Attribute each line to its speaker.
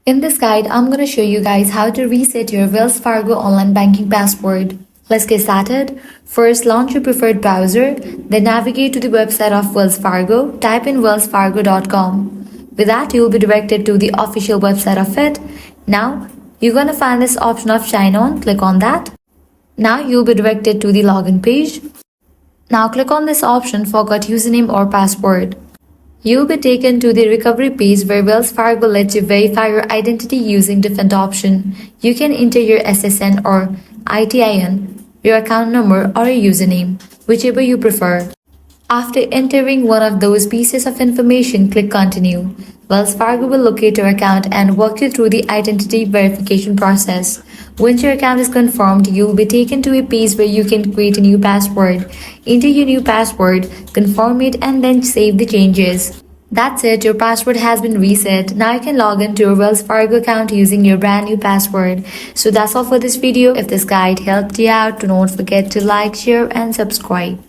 Speaker 1: In this guide, I'm going to show you guys how to reset your Wells Fargo online banking password. Let's get started. First, launch your preferred browser, then navigate to the website of Wells Fargo. Type in wellsfargo.com. With that, you will be directed to the official website of it. Now, you're going to find this option of sign on. Click on that. Now, you'll be directed to the login page. Now, click on this option, forgot username or password. You'll be taken to the recovery page where Wells Fargo lets you verify your identity using different options. You can enter your SSN or ITIN, your account number or a username, whichever you prefer. After entering one of those pieces of information, click Continue. Wells Fargo will locate your account and walk you through the identity verification process. Once your account is confirmed, you will be taken to a page where you can create a new password. Enter your new password, confirm it, and then save the changes. That's it, your password has been reset. Now you can log into your Wells Fargo account using your brand new password. So that's all for this video. If this guide helped you out, do not forget to like, share, and subscribe.